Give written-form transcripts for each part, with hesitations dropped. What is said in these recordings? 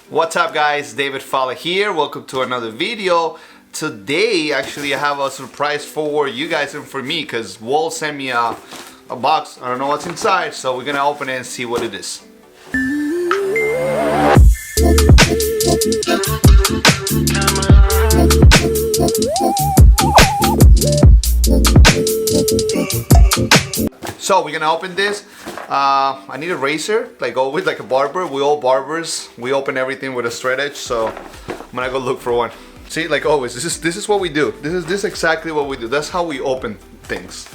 What's up guys, David Falla here. Welcome to another video. Today actually I have a surprise for you guys and for me because Wahl sent me a box. I don't know what's inside, so we're gonna open it and see what it is. So we're gonna open this. I need a razor, like always, like a barber. We all barbers. We open everything with a straight edge, so I'm gonna go look for one. See, like always, this is what we do. This is exactly what we do. That's how we open things.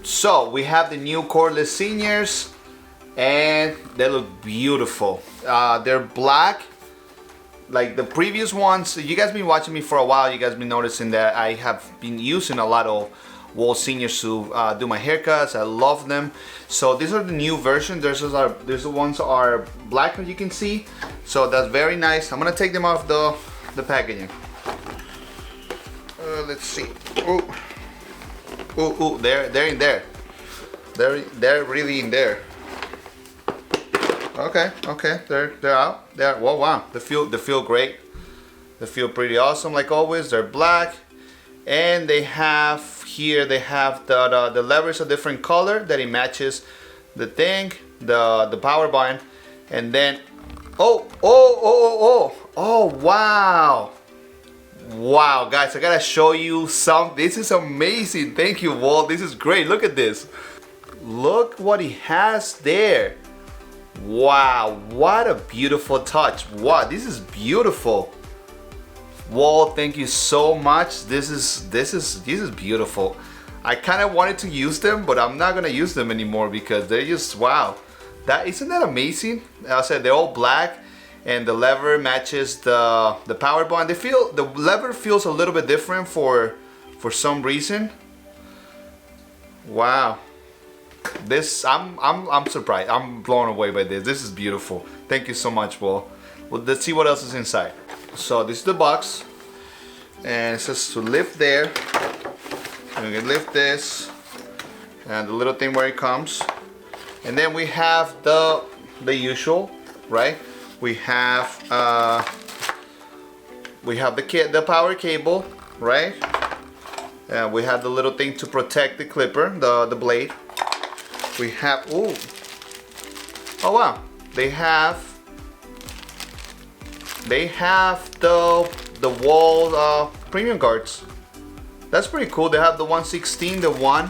So we have the new Cordless Seniors and they look beautiful. They're black like the previous ones. You guys been watching me for a while. You guys been noticing that I have been using a lot of Wahl Seniors to do my haircuts. I love them. So these are the new versions. There's the ones that are black, as you can see. So that's very nice. I'm gonna take them off the packaging. Let's see. Ooh, they're in there. They're really in there. Okay, they're out. Whoa, wow. They feel great. They feel pretty awesome, like always. They're black, and they have here. They have the levers a different color that it matches the thing, the power button, and then oh wow. Wow, guys, I gotta show you some. This is amazing. Thank you, Wahl. This is great. Look at this. Look what he has there. Wow, what a beautiful touch. Wow, this is beautiful. Wahl, thank you so much. This is beautiful. I kind of wanted to use them, but I'm not gonna use them anymore because they're just wow. Isn't that amazing? I said they're all black. And the lever matches the power button. The lever feels a little bit different for some reason. Wow, this I'm surprised. I'm blown away by this. This is beautiful. Thank you so much, Wahl. Well, let's see what else is inside. So this is the box, and it says to lift there. And you can lift this, and the little thing where it comes, and then we have the usual, right? We have the power cable, right? We have the little thing to protect the clipper, the blade. We have oh wow, they have the Wahl premium guards. That's pretty cool. They have the 1/16, the 1,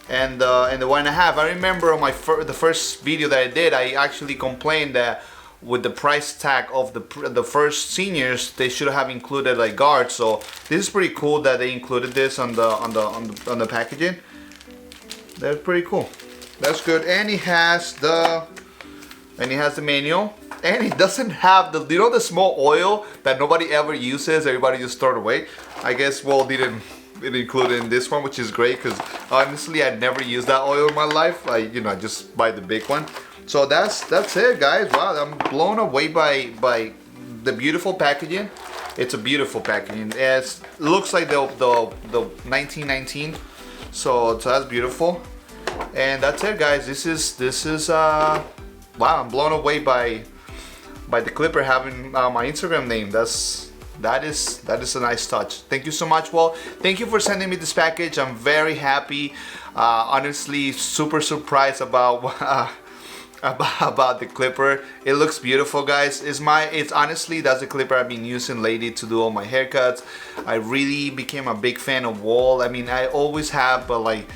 and the 1.5. I remember on the first video that I did, I actually complained that with the price tag of the first seniors, they should have included like guards. So this is pretty cool that they included this on the packaging. That's pretty cool. That's good. And it has the manual, and it doesn't have the small oil that nobody ever uses. Everybody just throw it away. I guess Wahl didn't include it in this one, which is great because honestly I never used that oil in my life. I just buy the big one. So that's it, guys. Wow, I'm blown away by the beautiful packaging. It's a beautiful packaging. It looks like the 1919. So that's beautiful. And that's it, guys. This is wow. I'm blown away by the clipper having my Instagram name. That is a nice touch. Thank you so much, Wahl. Thank you for sending me this package. I'm very happy. Honestly, super surprised about. About the clipper. It looks beautiful, guys. It's honestly, that's the clipper I've been using lately to do all my haircuts. I really became a big fan of Wahl. I mean, I always have, but like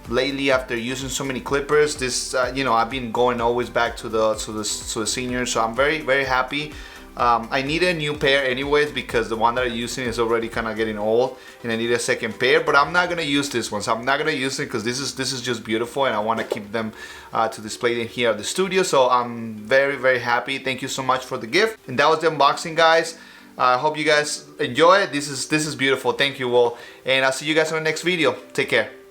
lately after using so many clippers, this I've been going always back to the senior. So I'm very happy I need a new pair anyways because the one that I'm using is already kind of getting old and I need a second pair, but I'm not gonna use this one. So I'm not gonna use it because this is just beautiful and I want to keep them to display them here at the studio. So I'm very, very happy. Thank you so much for the gift. And that was the unboxing, guys. I hope you guys enjoy it. This is beautiful. Thank you all, and I'll see you guys on the next video. Take care.